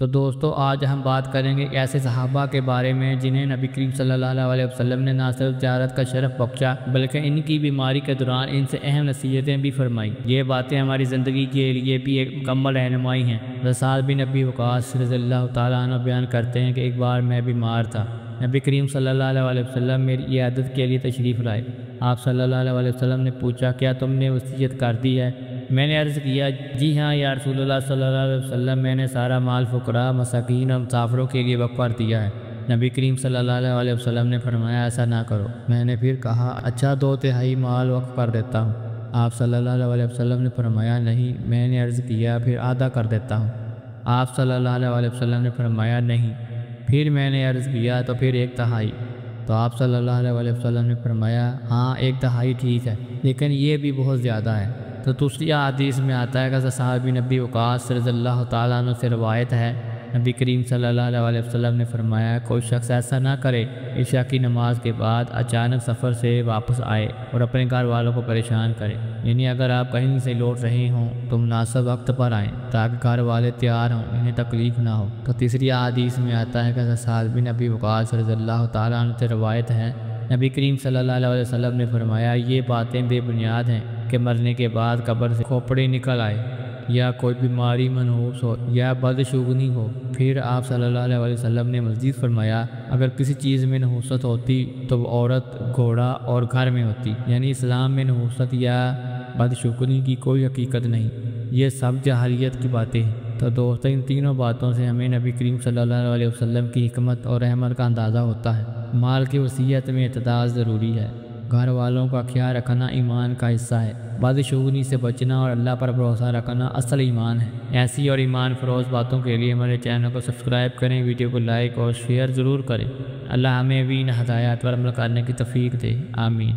تو دوستو آج ہم بات کریں گے ایسے صحابہ کے بارے میں جنہیں نبی کریم صلی اللہ علیہ وسلم نے نہ صرف زیارت کا شرف بخشا بلکہ ان کی بیماری کے دوران ان سے اہم نصیحتیں بھی فرمائیں۔ یہ باتیں ہماری زندگی کے لیے بھی ایک مکمل رہنمائی ہیں۔ سعد بن ابی وقاص رضی اللہ تعالیٰ عنہ بیان کرتے ہیں کہ ایک بار میں بیمار تھا۔ نبی کریم صلی اللہ علیہ وسلم میری عیادت کے لیے تشریف لائے۔ آپ صلی اللہ علیہ وسلم نے پوچھا کیا تم نے وصیت کر دی ہے؟ میں نے عرض کیا جی ہاں یا رسول اللہ صلی اللہ علیہ وسلم، میں نے سارا مال فقراء، مساکین اور مسافروں کے لیے وقف کر دیا ہے۔ نبی کریم صلی اللہ علیہ وسلم نے فرمایا ایسا نہ کرو۔ میں نے پھر کہا اچھا 2/3 مال وقف کر دیتا ہوں۔ آپ صلی اللہ علیہ وسلم نے فرمایا نہیں۔ میں نے عرض کیا پھر آدھا کر دیتا ہوں۔ آپ صلی اللہ علیہ وسلم نے فرمایا نہیں۔ پھر میں نے عرض کیا تو پھر 1/3۔ تو آپ صلی اللہ علیہ وسلم نے فرمایا ہاں 1/3 ٹھیک ہے، لیکن یہ بھی بہت زیادہ ہے۔ تو دوسری حدیث میں آتا ہے کہ سعد بن ابی وقاص رضی اللہ تعالیٰ عنہ سے روایت ہے، نبی کریم صلی اللہ علیہ وسلم نے فرمایا کوئی شخص ایسا نہ کرے عشاء کی نماز کے بعد اچانک سفر سے واپس آئے اور اپنے گھر والوں کو پریشان کرے۔ یعنی اگر آپ کہیں سے لوٹ رہے ہوں تو مناسب وقت پر آئیں تاکہ گھر والے تیار ہوں، انہیں تکلیف نہ ہو۔ تو تیسری حدیث میں آتا ہے کہ سعد بن ابی وقاص رضی اللہ تعالیٰ عنہ سے روایت ہے، نبی کریم صلی اللہ علیہ وسلم نے فرمایا یہ باتیں بے بنیاد ہیں کہ مرنے کے بعد قبر سے کھوپڑی نکل آئے یا کوئی بیماری منحوس ہو یا بدشگونی ہو۔ پھر آپ صلی اللہ علیہ وسلم نے مزید فرمایا اگر کسی چیز میں نحوست ہوتی تو وہ عورت، گھوڑا اور گھر میں ہوتی۔ یعنی اسلام میں نحوست یا بدشگونی کی کوئی حقیقت نہیں، یہ سب جاہلیت کی باتیں ہیں۔ تو دوستو ان تینوں باتوں سے ہمیں نبی کریم صلی اللہ علیہ وسلم کی حکمت اور رحمت کا اندازہ ہوتا ہے۔ مال کی وصیت میں اعتدال ضروری ہے، گھر والوں کا خیال رکھنا ایمان کا حصہ ہے، بدشگونی سے بچنا اور اللہ پر بھروسہ رکھنا اصل ایمان ہے۔ ایسی اور ایمان فروز باتوں کے لیے ہمارے چینل کو سبسکرائب کریں، ویڈیو کو لائک اور شیئر ضرور کریں۔ اللہ ہمیں بھی ان ہدایات پر عمل کرنے کی توفیق دے، آمین۔